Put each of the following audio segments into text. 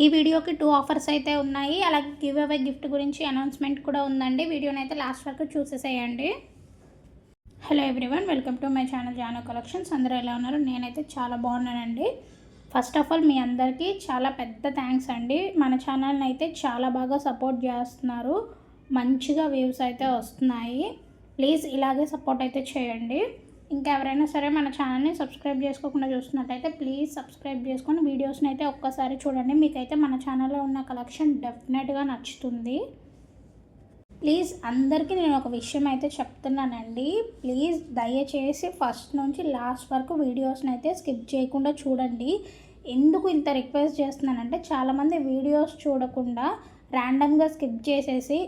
ఈ వీడియోకి 2 ఆఫర్స్ అయితే ఉన్నాయి. అలాగే గివ్ అవే గిఫ్ట్ గురించి అనౌన్స్మెంట్ కూడా ఉందండి. వీడియోని అయితే లాస్ట్ వరకు చూసేసేయండి. Hello everyone, welcome to my channel Jaano collections. అందరూ ఎలా ఉన్నారు? నేనైతే చాలా బాగున్నానండి. ఫస్ట్ ఆఫ్ ఆల్ మీ అందరికీ చాలా పెద్ద థ్యాంక్స్ అండి. మన ఛానల్ని అయితే చాలా బాగా సపోర్ట్ చేస్తున్నారు. మంచిగా వ్యూస్ అయితే వస్తున్నాయి. ప్లీజ్ ఇలాగే సపోర్ట్ అయితే చేయండి. ఇంకా ఎవరైనా సరే మన ఛానల్ని సబ్స్క్రైబ్ చేసుకోకుండా చూస్తున్నట్టయితే ప్లీజ్ సబ్స్క్రైబ్ చేసుకొని వీడియోస్ని అయితే ఒక్కసారి చూడండి. మీకైతే మన ఛానల్లో ఉన్న కలెక్షన్ డెఫినెట్గా నచ్చుతుంది. ప్లీజ్ అందరికీ నేను ఒక విషయం అయితే చెప్తున్నానండి. ప్లీజ్ దయచేసి ఫస్ట్ నుంచి లాస్ట్ వరకు వీడియోస్ని అయితే స్కిప్ చేయకుండా చూడండి. ఎందుకు ఇంత రిక్వెస్ట్ చేస్తున్నానంటే చాలామంది వీడియోస్ చూడకుండా ర్యాండమ్గా స్కిప్ చేసేసి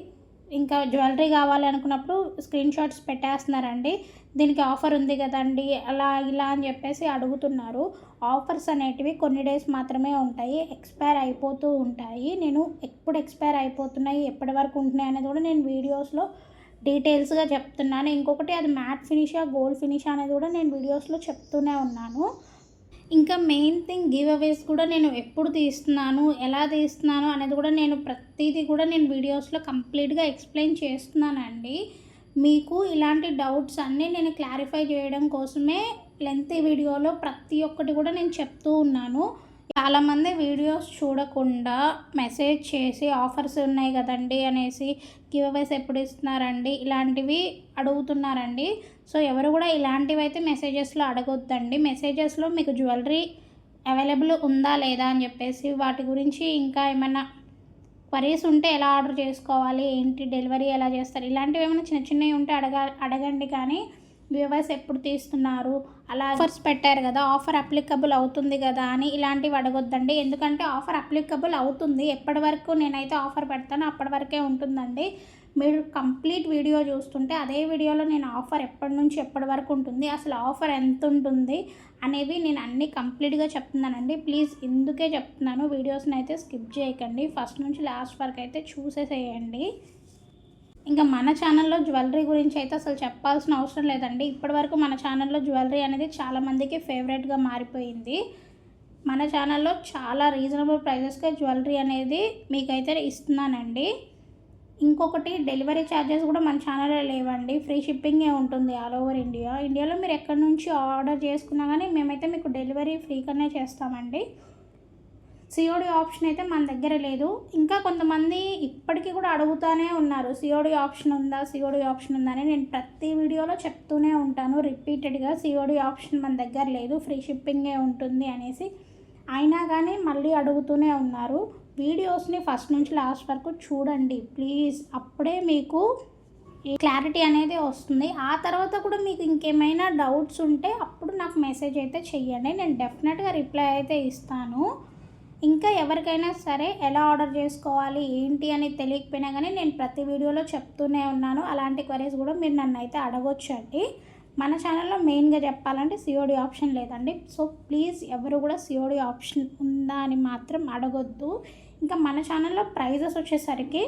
ఇంకా జ్యువెలరీ కావాలి అనుకున్నప్పుడు స్క్రీన్ షాట్స్ పెట్టేస్తున్నారండి. దీనికి ఆఫర్ ఉంది కదండి అలా ఇలా అని చెప్పేసి అడుగుతున్నారు. ఆఫర్స్ అనేటివి కొన్ని డేస్ మాత్రమే ఉంటాయి, ఎక్స్పైర్ అయిపోతూ ఉంటాయి. నేను ఎప్పుడు ఎక్స్పైర్ అయిపోతున్నాయి, ఎప్పటి వరకు ఉంటున్నాయి అనేది కూడా నేను వీడియోస్లో డీటెయిల్స్గా చెప్తున్నాను. ఇంకొకటి అది మ్యాట్ ఫినిషా గోల్డ్ ఫినిషా అనేది కూడా నేను వీడియోస్లో చెప్తూనే ఉన్నాను. ఇంకా మెయిన్ థింగ్ గివ్ అవేస్ కూడా నేను ఎప్పుడు తీస్తున్నాను, ఎలా తీస్తున్నాను అనేది కూడా నేను ప్రతిదీ కూడా నేను వీడియోస్లో కంప్లీట్గా ఎక్స్ప్లెయిన్ చేస్తున్నానండి. మీకు ఇలాంటి డౌట్స్ అన్నీ నేను క్లారిఫై చేయడం కోసమే లెంతీ వీడియోలో ప్రతి ఒక్కటి కూడా నేను చెప్తూ ఉన్నాను. చాలామంది వీడియోస్ చూడకుండా మెసేజ్ చేసి ఆఫర్స్ ఉన్నాయి కదండి అనేసి గివ్ అవేస్ ఎప్పుడు ఇస్తున్నారండి ఇలాంటివి అడుగుతున్నారండి. సో ఎవరు కూడా ఇలాంటివి అయితే మెసేజెస్లో అడగొద్దండి. మెసేజెస్లో మీకు జ్యువెలరీ అవైలబుల్ ఉందా లేదా అని చెప్పేసి వాటి గురించి ఇంకా ఏమైనా క్వరీస్ ఉంటే ఎలా ఆర్డర్ చేసుకోవాలి, ఏంటి డెలివరీ ఎలా చేస్తారు, ఇలాంటివి ఏమైనా చిన్న చిన్నవి ఉంటే అడగండి. కానీ వ్యూవర్స్ ఎప్పుడు తీస్తున్నారు, అలా ఆఫర్స్ పెట్టారు కదా, ఆఫర్ అప్లికబుల్ అవుతుంది కదా అని ఇలాంటివి అడగొద్దండి. ఎందుకంటే ఆఫర్ అప్లికబుల్ అవుతుంది. ఎప్పటి వరకు నేనైతే ఆఫర్ పెడతానో అప్పటి వరకే ఉంటుందండి. మీరు కంప్లీట్ వీడియో చూస్తుంటే అదే వీడియోలో నేను ఆఫర్ ఎప్పటి నుంచి ఎప్పటి వరకు ఉంటుంది, అసలు ఆఫర్ ఎంత ఉంటుంది అనేవి నేను అన్నీ కంప్లీట్గా చెప్తున్నానండి. ప్లీజ్ ఇందుకే చెప్తున్నాను, వీడియోస్ని అయితే స్కిప్ చేయకండి, ఫస్ట్ నుంచి లాస్ట్ వరకు అయితే చూసేసేయండి. ఇంకా మన ఛానల్లో జ్యువెలరీ గురించి అయితే అసలు చెప్పాల్సిన అవసరం లేదండి. ఇప్పటివరకు మన ఛానల్లో జ్యువెలరీ అనేది చాలామందికి ఫేవరెట్గా మారిపోయింది. మన ఛానల్లో చాలా రీజనబుల్ ప్రైజెస్కే జ్యువెలరీ అనేది మీకైతే ఇస్తున్నానండి. ఇంకొకటి డెలివరీ ఛార్జెస్ కూడా మన ఛానల్లో లేవండి, ఫ్రీ షిప్పింగే ఉంటుంది ఆల్ ఓవర్ ఇండియా. ఇండియాలో మీరు ఎక్కడి నుంచి ఆర్డర్ చేసుకున్నా కానీ మేమైతే మీకు డెలివరీ ఫ్రీగానే చేస్తామండి. సిఓడి ఆప్షన్ అయితే మన దగ్గర లేదు. ఇంకా కొంతమంది ఇప్పటికీ కూడా అడుగుతూనే ఉన్నారు, సిఓడి ఆప్షన్ ఉందా, సిఓడి ఆప్షన్ ఉందా అని. నేను ప్రతి వీడియోలో చెప్తూనే ఉంటాను రిపీటెడ్గా, సిఓడి ఆప్షన్ మన దగ్గర లేదు, ఫ్రీ షిప్పింగే ఉంటుంది అనేసి. అయినా కానీ మళ్ళీ అడుగుతూనే ఉన్నారు. వీడియోస్ని ఫస్ట్ నుంచి లాస్ట్ వరకు చూడండి ప్లీజ్, అప్పుడే మీకు ఈ క్లారిటీ అనేది వస్తుంది. ఆ తర్వాత కూడా మీకు ఇంకేమైనా డౌట్స్ ఉంటే అప్పుడు నాకు మెసేజ్ అయితే చెయ్యండి, నేను డెఫినెట్గా రిప్లై అయితే ఇస్తాను. ఇంకా ఎవరికైనా సరే ఎలా ఆర్డర్ చేసుకోవాలి ఏంటి అని తెలియకపోయినా కానీ నేను ప్రతి వీడియోలో చెప్తూనే ఉన్నాను. అలాంటి క్వరీస్ కూడా మీరు నన్ను అయితే అడగొచ్చండి. మన ఛానల్లో మెయిన్గా చెప్పాలంటే సిఓడి ఆప్షన్ లేదండి. సో ప్లీజ్ ఎవరు కూడా సిఓడి ఆప్షన్ ఉందా అని మాత్రం అడగొద్దు. ఇంకా మన ఛానల్లో ప్రైజెస్ వచ్చేసరికి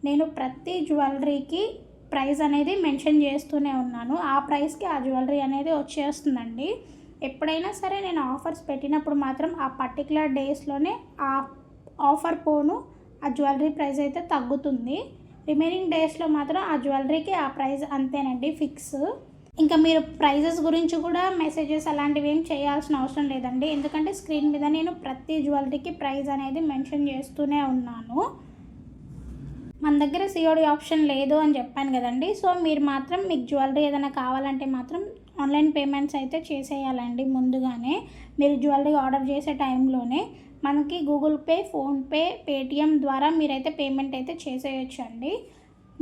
నేను ప్రతి జ్యువెలరీకి ప్రైస్ అనేది మెన్షన్ చేస్తూనే ఉన్నాను. ఆ ప్రైస్కి ఆ జ్యువెలరీ అనేది వచ్చేస్తుందండి. ఎప్పుడైనా సరే నేను ఆఫర్స్ పెట్టినప్పుడు మాత్రం ఆ పర్టికులర్ డేస్లోనే ఆ ఆఫర్ పోను ఆ జ్యువెలరీ ప్రైస్ అయితే తగ్గుతుంది. రిమైనింగ్ డేస్లో మాత్రం ఆ జ్యువెలరీకి ఆ ప్రైస్ అంతేనండి, ఫిక్స్. ఇంకా మీరు ప్రైజెస్ గురించి కూడా మెసేజెస్ అలాంటివి ఏం చేయాల్సిన అవసరం లేదండి. ఎందుకంటే స్క్రీన్ మీద నేను ప్రతి జ్యువెలరీకి ప్రైస్ అనేది మెన్షన్ చేస్తూనే ఉన్నాను. మన దగ్గర సిఓడి ఆప్షన్ లేదు అని చెప్పాను కదండి. సో మీరు మాత్రం మీకు జ్యువెలరీ ఏదైనా కావాలంటే మాత్రం ఆన్లైన్ పేమెంట్స్ అయితే చేసేయాలండి ముందుగానే. మీరు జ్యువెలరీ ఆర్డర్ చేసే టైంలోనే మనకి గూగుల్ పే, ఫోన్పే, పేటిఎం ద్వారా మీరైతే పేమెంట్ అయితే చేసేయచ్చు అండి.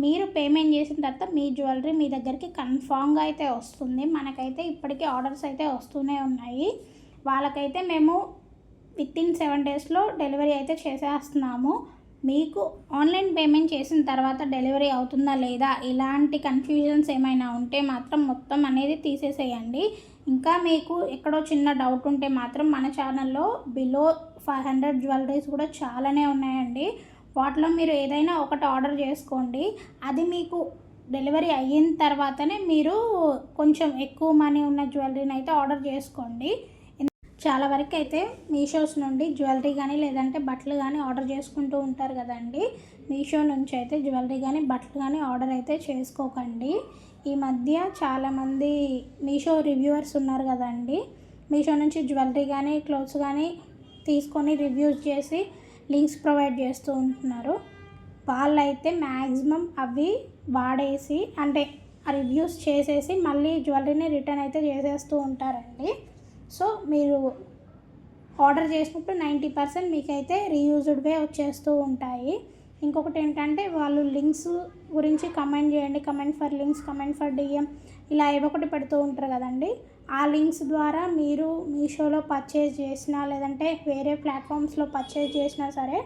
మీరు పేమెంట్ చేసిన తర్వాత మీ జ్యువెలరీ మీ దగ్గరికి కన్ఫామ్గా అయితే వస్తుంది. మనకైతే ఇప్పటికీ ఆర్డర్స్ అయితే వస్తూనే ఉన్నాయి. వాళ్ళకైతే మేము వితిన్ 7 డేస్లో డెలివరీ అయితే చేసేస్తున్నాము. మీకు ఆన్లైన్ పేమెంట్ చేసిన తర్వాత డెలివరీ అవుతుందా లేదా ఇలాంటి కన్ఫ్యూజన్స్ ఏమైనా ఉంటే మాత్రం మొత్తం అనేది తీసేసేయండి. ఇంకా మీకు ఎక్కడో చిన్న డౌట్ ఉంటే మాత్రం మన ఛానల్లో బిలో 500 జ్యువెలరీస్ కూడా చాలానే ఉన్నాయండి. వాటిలో మీరు ఏదైనా ఒకటి ఆర్డర్ చేసుకోండి. అది మీకు డెలివరీ అయిన తర్వాతనే మీరు కొంచెం ఎక్కువ మనీ ఉన్న జ్యువెలరీని అయితే ఆర్డర్ చేసుకోండి. చాలా వరకు అయితే మీషోస్ నుండి జ్యువెలరీ కానీ లేదంటే బట్టలు కానీ ఆర్డర్ చేసుకుంటూ ఉంటారు కదండి. మీషో నుంచి అయితే జ్యువెలరీ కానీ బట్టలు కానీ ఆర్డర్ అయితే చేసుకోకండి. ఈ మధ్య చాలామంది మీషో రివ్యూవర్స్ ఉన్నారు కదండి. మీషో నుంచి జ్యువెలరీ కానీ క్లోత్స్ కానీ తీసుకొని రివ్యూస్ చేసి లింక్స్ ప్రొవైడ్ చేస్తూ ఉంటున్నారు. వాళ్ళైతే మ్యాక్సిమం అవి వాడేసి అంటే రివ్యూస్ చేసేసి మళ్ళీ జ్యువెలరీని రిటర్న్ అయితే చేసేస్తూ ఉంటారండి. సో మీరు ఆర్డర్ చేసినప్పుడు 90% మీకైతే రీయూజ్డ్వే వచ్చేస్తూ ఉంటాయి. ఇంకొకటి ఏంటంటే వాళ్ళు లింక్స్ గురించి కమెంట్ చేయండి, comment for links, comment for DM ఇలా ఏవో ఒకటి పెడుతూ ఉంటారు కదండి. ఆ లింక్స్ ద్వారా మీరు మీషోలో పర్చేజ్ చేసినా లేదంటే వేరే ప్లాట్ఫామ్స్లో పర్చేజ్ చేసినా సరే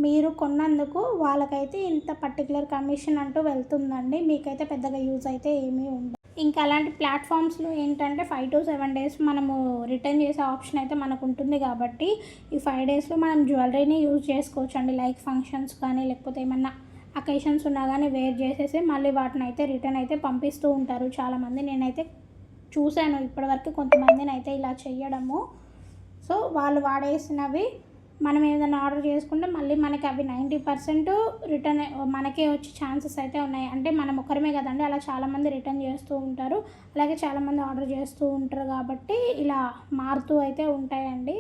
మీరు కొన్నందుకు వాళ్ళకైతే ఇంత పర్టికులర్ కమిషన్ అంటూ వెళ్తుందండి. మీకైతే పెద్దగా యూజ్ అయితే ఏమీ ఉండదు. ఇంకా అలాంటి ప్లాట్ఫామ్స్లో ఏంటంటే 5 to 7 days మనము రిటర్న్ చేసే ఆప్షన్ అయితే మనకు ఉంటుంది కాబట్టి ఈ 5 daysలో మనం జ్యువెలరీని యూజ్ చేసుకోవచ్చు అండి. లైక్ ఫంక్షన్స్ కానీ లేకపోతే ఏమన్నా అకేషన్స్ ఉన్నా కానీ వేర్ చేసేసి మళ్ళీ వాటిని అయితే రిటర్న్ అయితే పంపిస్తూ ఉంటారు చాలామంది. నేనైతే చూశాను ఇప్పటివరకు కొంతమందిని అయితే ఇలా చేయడము. సో వాళ్ళు వాడేసినవి మనం ఏదైనా ఆర్డర్ చేసుకుంటే మళ్ళీ మనకి అవి 90% రిటర్న్ మనకే వచ్చే ఛాన్సెస్ అయితే ఉన్నాయి. అంటే మనం ఒకరమే కదండి, అలా చాలామంది రిటర్న్ చేస్తూ ఉంటారు, అలాగే చాలామంది ఆర్డర్ చేస్తూ ఉంటారు కాబట్టి ఇలా మారుతూ అయితే ఉంటాయండి.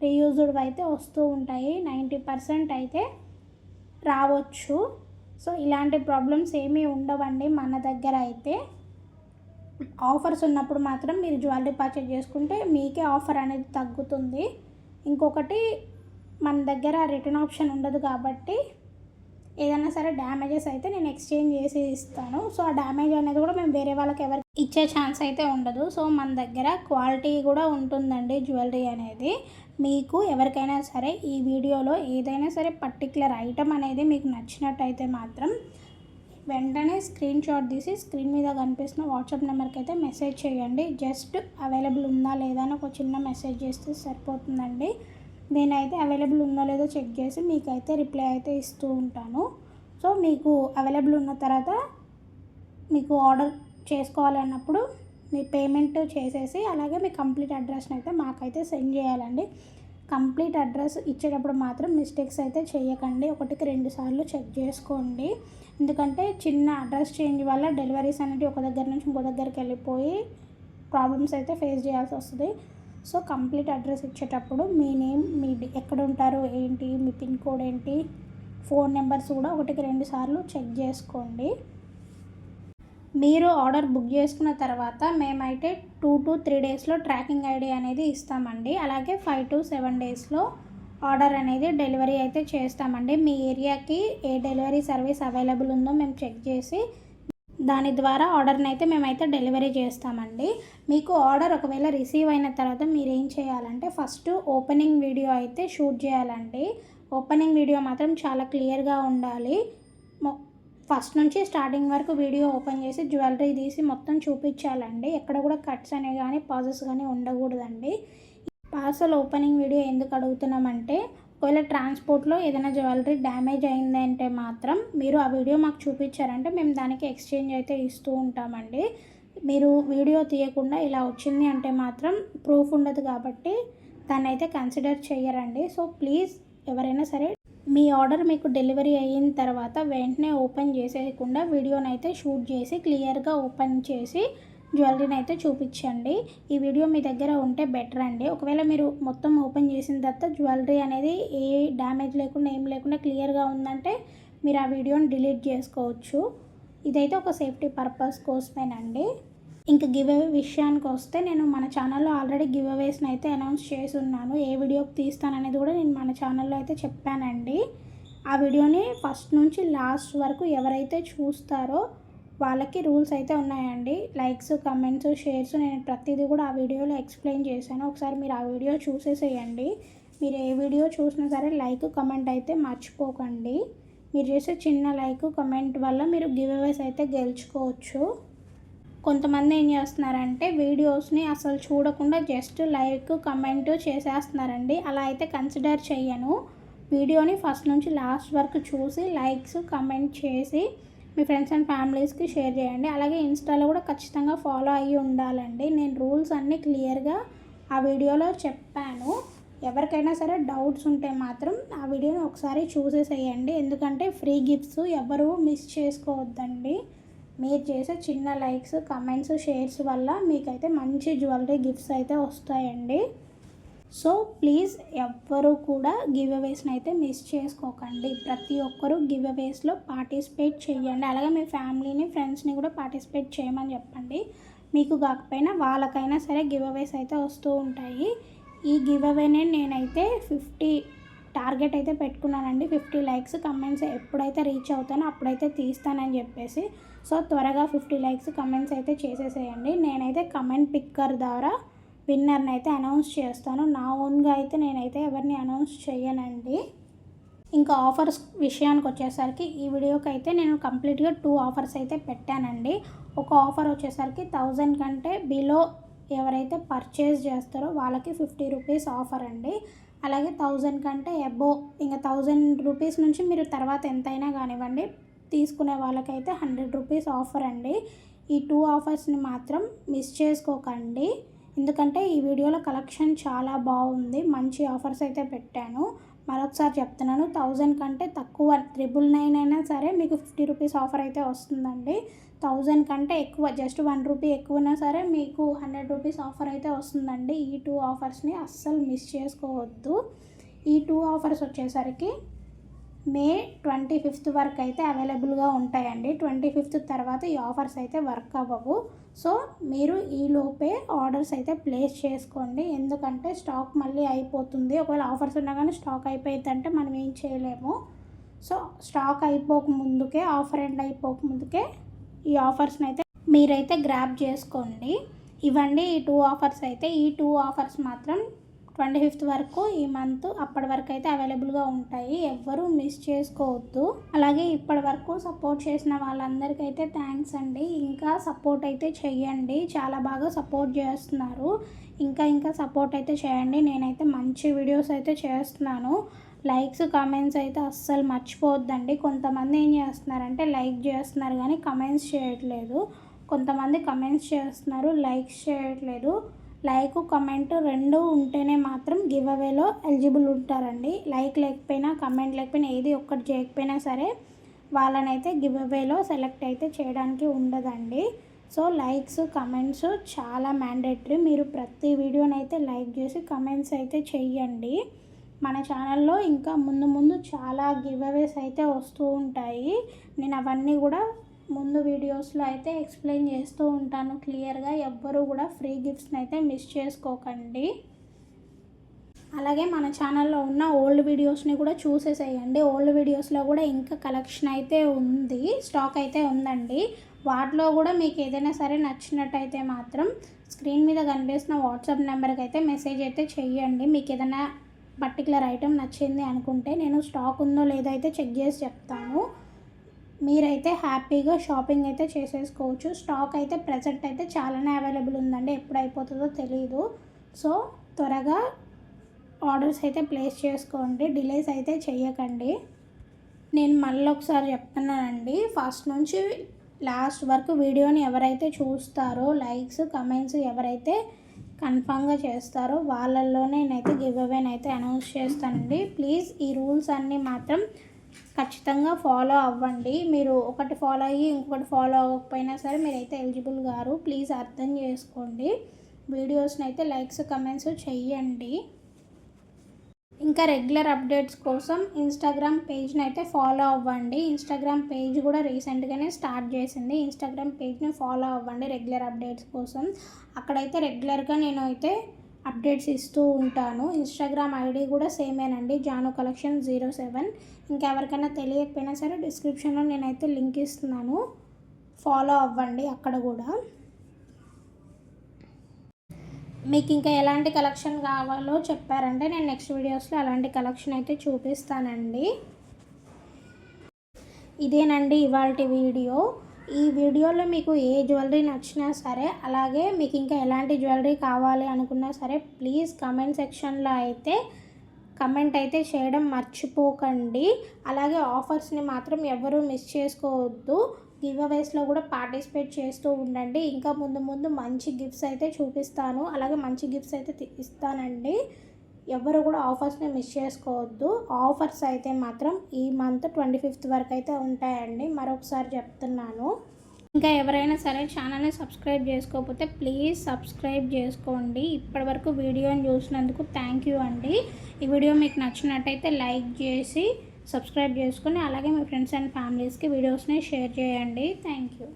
రీయూజ్డ్ అయితే వస్తూ ఉంటాయి, 90% అయితే రావచ్చు. సో ఇలాంటి ప్రాబ్లమ్స్ ఏమీ ఉండవండి మన దగ్గర అయితే. ఆఫర్స్ ఉన్నప్పుడు మాత్రం మీరు జ్యువెలరీ పర్చేజ్ చేసుకుంటే మీకే ఆఫర్ అనేది తగ్గుతుంది. ఇంకొకటి మన దగ్గర రిటర్న్ ఆప్షన్ ఉండదు కాబట్టి ఏదైనా సరే డ్యామేజెస్ అయితే నేను ఎక్స్చేంజ్ చేసి ఇస్తాను. సో ఆ డ్యామేజ్ అనేది కూడా మేము వేరే వాళ్ళకి ఎవరికి ఇచ్చే ఛాన్స్ అయితే ఉండదు. సో మన దగ్గర క్వాలిటీ కూడా ఉంటుందండి జ్యువెలరీ అనేది. మీకు ఎవరికైనా సరే ఈ వీడియోలో ఏదైనా సరే పర్టికులర్ ఐటమ్ అనేది మీకు నచ్చినట్టయితే మాత్రం వెంటనే స్క్రీన్ షాట్ తీసి స్క్రీన్ మీద కనిపిస్తున్న వాట్సాప్ నెంబర్కి అయితే మెసేజ్ చేయండి. జస్ట్ అవైలబుల్ ఉందా లేదా అని ఒక చిన్న మెసేజ్ చేస్తే సరిపోతుందండి. నేనైతే అవైలబుల్ ఉందో లేదో చెక్ చేసి మీకైతే రిప్లై అయితే ఇస్తూ ఉంటాను. సో మీకు అవైలబుల్ ఉన్న తర్వాత మీకు ఆర్డర్ చేసుకోవాలన్నప్పుడు మీ పేమెంట్ చేసేసి అలాగే మీ కంప్లీట్ అడ్రస్ని అయితే మాకైతే సెండ్ చేయాలండి. కంప్లీట్ అడ్రస్ ఇచ్చేటప్పుడు మాత్రం మిస్టేక్స్ అయితే చేయకండి, 1-2 సార్లు చెక్ చేసుకోండి. ఎందుకంటే చిన్న అడ్రస్ చేంజ్ వల్ల డెలివరీస్ అనేవి ఒక దగ్గర నుంచి ఇంకో దగ్గరికి వెళ్ళిపోయి ప్రాబ్లమ్స్ అయితే ఫేస్ చేయాల్సి వస్తుంది. సో కంప్లీట్ అడ్రస్ ఇచ్చేటప్పుడు మీ నేమ్, మీ ఎక్కడ ఉంటారో ఏంటి, మీ పిన్ కోడ్ ఏంటి, ఫోన్ నెంబర్స్ కూడా 1-2 సార్లు చెక్ చేసుకోండి. మీరు ఆర్డర్ బుక్ చేసుకున్న తర్వాత మేమైతే 2 to 3 daysలో ట్రాకింగ్ ఐడి అనేది ఇస్తామండి. అలాగే 5 to 7 daysలో ఆర్డర్ అనేది డెలివరీ అయితే చేస్తామండి. మీ ఏరియాకి ఏ డెలివరీ సర్వీస్ అవైలబుల్ ఉందో మేము చెక్ చేసి దాని ద్వారా ఆర్డర్ని అయితే మేమైతే డెలివరీ చేస్తామండి. మీకు ఆర్డర్ ఒకవేళ రిసీవ్ అయిన తర్వాత మీరు ఏం చేయాలంటే ఫస్ట్ ఓపెనింగ్ వీడియో అయితే షూట్ చేయాలండి. ఓపెనింగ్ వీడియో మాత్రం చాలా క్లియర్గా ఉండాలి. ఫస్ట్ నుంచి స్టార్టింగ్ వరకు వీడియో ఓపెన్ చేసి జ్యువెలరీ తీసి మొత్తం చూపించాలండి. ఎక్కడ కూడా కట్స్ అనేవి కానీ పాజెస్ కానీ ఉండకూడదండి. పార్సల్ ఓపెనింగ్ వీడియో ఎందుకు అడుగుతున్నామంటే ఒకవేళ ట్రాన్స్పోర్ట్లో ఏదైనా జ్యువెలరీ డ్యామేజ్ అయిందంటే మాత్రం మీరు ఆ వీడియో మాకు చూపించారంటే మేము దానికి ఎక్స్చేంజ్ అయితే ఇస్తూ ఉంటామండి. మీరు వీడియో తీయకుండా ఇలా వచ్చింది అంటే మాత్రం ప్రూఫ్ ఉండదు కాబట్టి దాన్ని అయితే కన్సిడర్ చేయరండి. సో ప్లీజ్ ఎవరైనా సరే మీ ఆర్డర్ మీకు డెలివరీ అయిన తర్వాత వెంటనే ఓపెన్ చేసేయకుండా వీడియోని అయితే షూట్ చేసి క్లియర్గా ఓపెన్ చేసి జ్యువెలరీని అయితే చూపించండి. ఈ వీడియో మీ దగ్గర ఉంటే బెటర్ అండి. ఒకవేళ మీరు మొత్తం ఓపెన్ చేసిన తర్వాత జ్యువెలరీ అనేది ఏ డ్యామేజ్ లేకుండా ఏం లేకుండా క్లియర్గా ఉందంటే మీరు ఆ వీడియోని డిలీట్ చేసుకోవచ్చు. ఇదైతే ఒక సేఫ్టీ పర్పస్ కోసమేనండి. ఇంకా గివ్ అవే విషయానికి వస్తే నేను మన ఛానల్లో ఆల్రెడీ గివ్ అవేస్ని అయితే అనౌన్స్ చేసి ఉన్నాను. ఏ వీడియోకి తీస్తాననేది కూడా నేను మన ఛానల్లో అయితే చెప్పానండి. ఆ వీడియోని ఫస్ట్ నుంచి లాస్ట్ వరకు ఎవరైతే చూస్తారో వాళ్ళకి రూల్స్ అయితే ఉన్నాయండి. లైక్స్, కమెంట్స్, షేర్స్ నేను ప్రతిదీ కూడా ఆ వీడియోలో ఎక్స్ప్లెయిన్ చేశాను. ఒకసారి మీరు ఆ వీడియో చూసేసేయండి. మీరు ఏ వీడియో చూసినా సరే లైక్, కమెంట్ అయితే మర్చిపోకండి. మీరు చేసే చిన్న లైక్, కమెంట్ వల్ల మీరు గివ్ అవేస్ అయితే గెలుచుకోవచ్చు. కొంతమంది ఏం చేస్తున్నారంటే వీడియోస్ని అసలు చూడకుండా జస్ట్ లైక్, కమెంట్ చేసేస్తున్నారండి. అలా అయితే కన్సిడర్ చేయను. వీడియోని ఫస్ట్ నుంచి లాస్ట్ వరకు చూసి లైక్స్, కమెంట్ చేసి మీ ఫ్రెండ్స్ అండ్ ఫ్యామిలీస్కి షేర్ చేయండి. అలాగే ఇన్స్టాలో కూడా ఖచ్చితంగా ఫాలో అయ్యి ఉండాలండి. నేను రూల్స్ అన్నీ క్లియర్గా ఆ వీడియోలో చెప్పాను. ఎవరికైనా సరే డౌట్స్ ఉంటే మాత్రం ఆ వీడియోని ఒకసారి చూసేసేయండి. ఎందుకంటే ఫ్రీ గిఫ్ట్స్ ఎవరు మిస్ చేసుకోవద్దండి. మీరు చేసే చిన్న లైక్స్, కమెంట్స్, షేర్స్ వల్ల మీకైతే మంచి జ్యువెలరీ గిఫ్ట్స్ అయితే వస్తాయండి. సో ప్లీజ్ ఎవ్వరూ కూడా గివ్ అవేస్ని అయితే మిస్ చేసుకోకండి. ప్రతి ఒక్కరూ గివ్ అవేస్లో పార్టిసిపేట్ చేయండి. అలాగే మీ ఫ్యామిలీని, ఫ్రెండ్స్ని కూడా పార్టిసిపేట్ చేయమని చెప్పండి. మీకు కాకపోయినా వాళ్ళకైనా సరే గివ్ అవేస్ అయితే వస్తూ ఉంటాయి. ఈ గివ్ అవేనే నేనైతే 50 టార్గెట్ అయితే పెట్టుకున్నానండి. 50 లైక్స్, కమెంట్స్ ఎప్పుడైతే రీచ్ అవుతానో అప్పుడైతే తీస్తానని చెప్పేసి. సో త్వరగా 50 లైక్స్, కమెంట్స్ అయితే చేసేసేయండి. నేనైతే కమెంట్ పిక్కర్ ద్వారా విన్నర్ని అయితే అనౌన్స్ చేస్తాను. నా ఓన్గా అయితే నేనైతే ఎవరిని అనౌన్స్ చేయనండి. ఇంకా ఆఫర్స్ విషయానికి వచ్చేసరికి ఈ వీడియోకి అయితే నేను కంప్లీట్గా 2 ఆఫర్స్ అయితే పెట్టానండి. ఒక ఆఫర్ వచ్చేసరికి 1000 కంటే బిలో ఎవరైతే పర్చేస్ చేస్తారో వాళ్ళకి 50 రూపీస్ ఆఫర్ అండి. అలాగే 1000 కంటే అబో ఇంకా 1000 రూపీస్ నుంచి మీరు తర్వాత ఎంతైనా కానివ్వండి తీసుకునే వాళ్ళకైతే 100 రూపీస్ ఆఫర్ అండి. ఈ 2 ఆఫర్స్ని మాత్రం మిస్ చేసుకోకండి. ఎందుకంటే ఈ వీడియోలో కలెక్షన్ చాలా బాగుంది. మంచి ఆఫర్స్ అయితే పెట్టాను. మరొకసారి చెప్తున్నాను, 1000 కంటే తక్కువ 999 అయినా సరే మీకు 50 రూపీస్ ఆఫర్ అయితే వస్తుందండి. 1000 కంటే ఎక్కువ జస్ట్ 1 రూపీ ఎక్కువైనా సరే మీకు 100 రూపీస్ ఆఫర్ అయితే వస్తుందండి. ఈ 2 ఆఫర్స్ని అస్సలు మిస్ చేసుకోవద్దు. ఈ 2 ఆఫర్స్ వచ్చేసరికి మే 25th వరకు అయితే అవైలబుల్గా ఉంటాయండి. 25th తర్వాత ఈ ఆఫర్స్ అయితే వర్క్ అవ్వవు. సో మీరు ఈలోపే ఆర్డర్స్ అయితే ప్లేస్ చేసుకోండి. ఎందుకంటే స్టాక్ మళ్ళీ అయిపోతుంది. ఒకవేళ ఆఫర్స్ ఉన్నా కానీ స్టాక్ అయిపోయిందంటే మనం ఏం చేయలేము. సో స్టాక్ అయిపోకముందుకే, ఆఫర్ ఎండ్ అయిపోకముందుకే ఈ ఆఫర్స్ని అయితే మీరైతే గ్రాబ్ చేసుకోండి. ఇవ్వండి ఈ 2 ఆఫర్స్ అయితే. ఈ 2 ఆఫర్స్ మాత్రం 25th వరకు ఈ మంత్ అప్పటి వరకు అయితే అవైలబుల్గా ఉంటాయి. ఎవ్వరూ మిస్ చేసుకోవద్దు. అలాగే ఇప్పటి వరకు సపోర్ట్ చేసిన వాళ్ళందరికైతే థ్యాంక్స్ అండి. ఇంకా సపోర్ట్ అయితే చెయ్యండి. చాలా బాగా సపోర్ట్ చేస్తున్నారు. ఇంకా సపోర్ట్ అయితే చేయండి. నేనైతే మంచి వీడియోస్ అయితే చేస్తున్నాను. లైక్స్, కామెంట్స్ అయితే అస్సలు మర్చిపోవద్దండి. కొంతమంది ఏం చేస్తున్నారంటే లైక్ చేస్తున్నారు కానీ కమెంట్స్ చేయట్లేదు. కొంతమంది కమెంట్స్ చేస్తున్నారు, లైక్స్ చేయట్లేదు. లైక్, కమెంట్ 2 ఉంటేనే మాత్రం గివ్ అవేలో ఎలిజిబుల్ ఉంటారండి. లైక్ లేకపోయినా, కమెంట్ లేకపోయినా ఏది ఒక్కటి చేయకపోయినా సరే వాళ్ళనైతే గివ్ అవేలో సెలెక్ట్ అయితే చేయడానికి ఉండదండి. సో లైక్స్, కమెంట్స్ చాలా మ్యాండేటరీ. మీరు ప్రతి వీడియోనైతే లైక్ చేసి కమెంట్స్ అయితే చెయ్యండి. మన ఛానల్లో ఇంకా ముందు చాలా గివ్ అవేస్ అయితే వస్తూ ఉంటాయి. నేను అవన్నీ కూడా ముందు వీడియోస్లో అయితే ఎక్స్ప్లెయిన్ చేస్తూ ఉంటాను క్లియర్గా. ఎవ్వరూ కూడా ఫ్రీ గిఫ్ట్స్ని అయితే మిస్ చేసుకోకండి. అలాగే మన ఛానల్లో ఉన్న ఓల్డ్ వీడియోస్ని కూడా చూసేసేయండి. ఓల్డ్ వీడియోస్లో కూడా ఇంకా కలెక్షన్ అయితే ఉంది, స్టాక్ అయితే ఉందండి. వాటిలో కూడా మీకు ఏదైనా సరే నచ్చినట్టయితే మాత్రం స్క్రీన్ మీద కనిపిస్తున్న వాట్సాప్ నెంబర్కి అయితే మెసేజ్ అయితే చెయ్యండి. మీకు ఏదైనా పర్టికులర్ ఐటెం నచ్చింది అనుకుంటే నేను స్టాక్ ఉందో లేదో అయితే చెక్ చేసి చెప్తాను. మీరైతే హ్యాపీగా షాపింగ్ అయితే చేసేసుకోవచ్చు. స్టాక్ అయితే ప్రజెంట్ అయితే చాలానే అవైలబుల్ ఉందండి. ఎప్పుడు అయిపోతుందో తెలియదు. సో త్వరగా ఆర్డర్స్ అయితే ప్లేస్ చేసుకోండి. డిలేస్ అయితే చేయకండి. నేను మళ్ళీ ఒకసారి చెప్తున్నానండి, ఫస్ట్ నుంచి లాస్ట్ వరకు వీడియోని ఎవరైతే చూస్తారో, లైక్స్, కమెంట్స్ ఎవరైతే కన్ఫామ్గా చేస్తారో వాళ్ళల్లోనే నేనైతే గివ్ అవేనైతే అనౌన్స్ చేస్తానండి. ప్లీజ్ ఈ రూల్స్ అన్నీ మాత్రం ఖచ్చితంగా ఫాలో అవ్వండి. మీరు ఒకటి ఫాలో అయ్యి ఇంకొకటి ఫాలో అవ్వకపోయినా సరే మీరైతే ఎలిజిబుల్ గారు. ప్లీజ్ అర్థం చేసుకోండి. వీడియోస్ని అయితే లైక్స్, కమెంట్స్ చెయ్యండి. ఇంకా రెగ్యులర్ అప్డేట్స్ కోసం ఇన్స్టాగ్రామ్ పేజ్ని అయితే ఫాలో అవ్వండి. ఇన్స్టాగ్రామ్ పేజ్ కూడా రీసెంట్గానే స్టార్ట్ చేసింది. ఇన్స్టాగ్రామ్ పేజ్ని ఫాలో అవ్వండి రెగ్యులర్ అప్డేట్స్ కోసం. అక్కడైతే రెగ్యులర్గా నేను అయితే అప్డేట్స్ ఇస్తూ ఉంటాను. ఇన్స్టాగ్రామ్ ఐడి కూడా సేమేనండి, జాను కలెక్షన్ 07. ఇంకెవరికైనా తెలియకపోయినా సరే డిస్క్రిప్షన్లో నేనైతే లింక్ ఇస్తున్నాను, ఫాలో అవ్వండి అక్కడ కూడా. మీకు ఇంకా ఎలాంటి కలెక్షన్ కావాలో చెప్పారంటే నేను నెక్స్ట్ వీడియోస్లో అలాంటి కలెక్షన్ అయితే చూపిస్తానండి. ఇదేనండి ఇవాల్టి వీడియో. ఈ వీడియోలో మీకు ఏ జ్యువెలరీ నచ్చినా సరే, అలాగే మీకు ఇంకా ఎలాంటి జ్యువెలరీ కావాలి అనుకున్నా సరే ప్లీజ్ కమెంట్ సెక్షన్లో అయితే కమెంట్ అయితే చేయడం మర్చిపోకండి. అలాగే ఆఫర్స్ని మాత్రం ఎవరూ మిస్ చేసుకోవద్దు. గివ్ అవేస్లో కూడా పార్టిసిపేట్ చేస్తూ ఉండండి. ఇంకా ముందు ముందు మంచి గిఫ్ట్స్ అయితే చూపిస్తాను, అలాగే మంచి గిఫ్ట్స్ అయితే ఇస్తానండి. ఎవరు కూడా ఆఫర్స్ని మిస్ చేసుకోవద్దు. ఆఫర్స్ అయితే మాత్రం ఈ మంత్ 25th వరకు అయితే ఉంటాయండి, మరొకసారి చెప్తున్నాను. ఇంకా ఎవరైనా సరే ఛానల్ని సబ్స్క్రైబ్ చేసుకోకపోతే ప్లీజ్ సబ్స్క్రైబ్ చేసుకోండి. ఇప్పటివరకు వీడియోని చూసినందుకు థ్యాంక్ యూ అండి. ఈ వీడియో మీకు నచ్చినట్టయితే లైక్ చేసి సబ్స్క్రైబ్ చేసుకొని అలాగే మీ ఫ్రెండ్స్ అండ్ ఫ్యామిలీస్కి వీడియోస్ని షేర్ చేయండి. Thank you.